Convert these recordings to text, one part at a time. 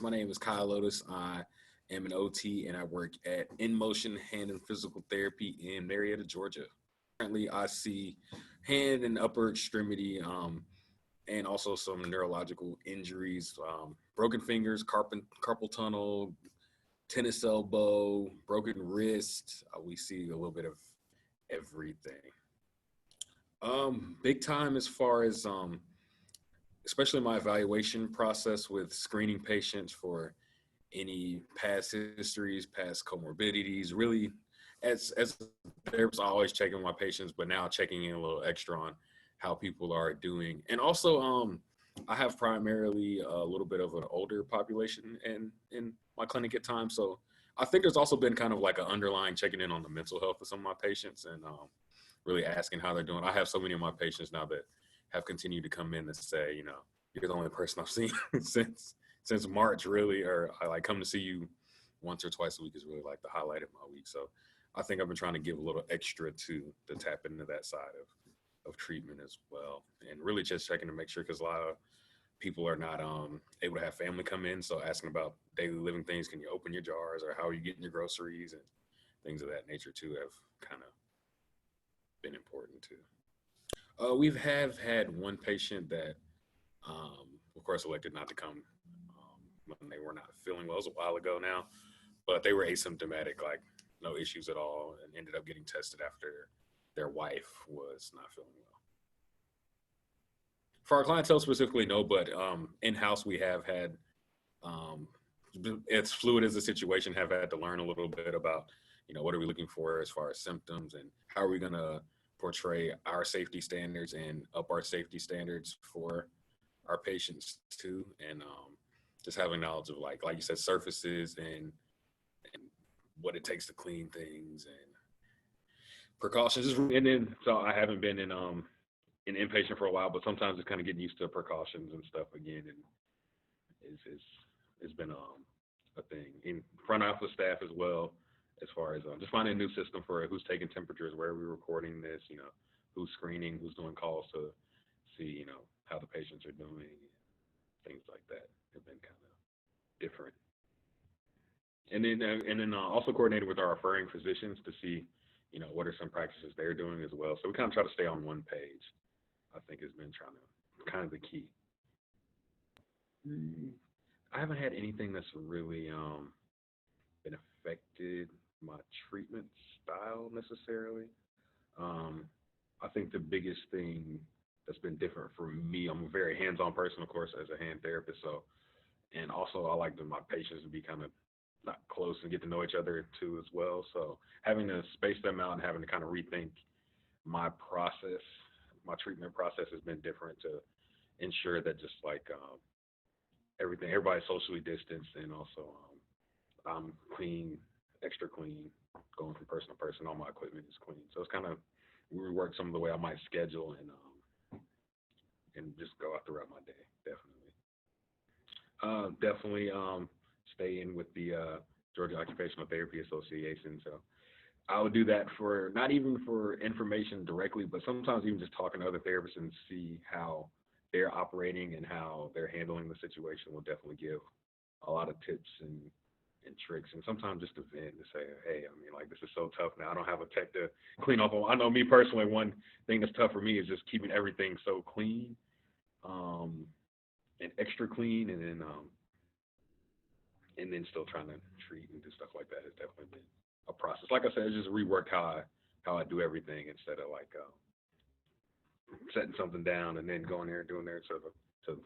My name is Kyle Oatis. I am an OT and I work at In Motion Hand and Physical Therapy in Marietta, Georgia. Currently, I see hand and upper extremity and also some neurological injuries, broken fingers, carpal tunnel, tennis elbow, broken wrist. We see a little bit of everything. Big time as far as especially my evaluation process with screening patients for any past histories, past comorbidities. Really, as a therapist, I always check in with my patients, but now checking in a little extra on how people are doing. And also, I have primarily a little bit of an older population in my clinic at times. So I think there's also been kind of like an underlying checking in on the mental health of some of my patients and really asking how they're doing. I have so many of my patients now that have continued to come in and say, you're the only person I've seen since March, really, or I like come to see you once or twice a week is really like the highlight of my week. So I think I've been trying to give a little extra to tap into that side of treatment as well, and really just checking to make sure, because a lot of people are not able to have family come in, so asking about daily living things. Can you open your jars, or how are you getting your groceries, and things of that nature too have kind of been important too. We've have had one patient that, of course, elected not to come when they were not feeling well. It was a while ago now, but they were asymptomatic, like no issues at all, and ended up getting tested after their wife was not feeling well. For our clientele specifically, no, but in-house we have had, as fluid as the situation, have had to learn a little bit about, what are we looking for as far as symptoms, and how are we going to portray our safety standards and up our safety standards for our patients too. And just having knowledge of like you said, surfaces and what it takes to clean things and precautions. And then, so I haven't been in inpatient for a while, but sometimes it's kind of getting used to precautions and stuff again. And it's been a thing in front office staff as well, as far as just finding a new system for who's taking temperatures, where are we recording this, who's screening, who's doing calls to see, how the patients are doing, things like that have been kind of different. And then also coordinating with our referring physicians to see, what are some practices they're doing as well. So we kind of try to stay on one page, I think, has been kind of the key. I haven't had anything that's really been affected my treatment style necessarily. I think the biggest thing that's been different for me, I'm a very hands-on person, of course, as a hand therapist. So, and also I like my patients to be kind of not close and get to know each other too as well. So having to space them out and having to kind of rethink my process, my treatment process has been different to ensure that just like everybody's socially distanced, and also I'm clean, extra clean, going from person to person. All my equipment is clean. So it's kind of, we rework some of the way I might schedule and just go out throughout my day. Definitely stay in with the Georgia Occupational Therapy Association. So I would do that for not even for information directly, but sometimes even just talking to other therapists and see how they're operating and how they're handling the situation will definitely give a lot of tips and tricks, and sometimes just a vent to say, hey, I mean, like, this is so tough now. I don't have a tech to clean off. I know me personally, one thing that's tough for me is just keeping everything so clean and extra clean, and then still trying to treat and do stuff like that has definitely been a process. Like I said, it's just reworked how I do everything, instead of like setting something down and then going there and doing there to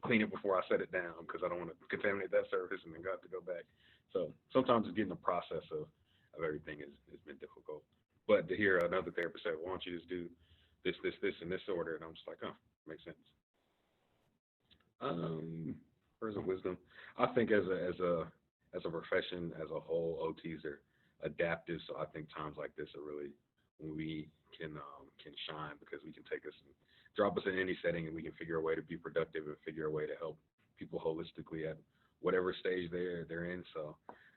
clean it before I set it down, because I don't want to contaminate that surface and then got to go back. So sometimes just getting the process of everything has been difficult. But to hear another therapist say, why don't you just do this, in this order? And I'm just like, oh, makes sense. Words of wisdom. I think as a profession as a whole, OTs are adaptive. So I think times like this are really when we can shine, because we can take us and drop us in any setting, and we can figure a way to be productive and figure a way to help people holistically at whatever stage they're in. So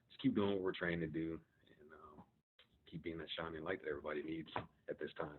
just keep doing what we're trained to do, and keep being that shining light that everybody needs at this time.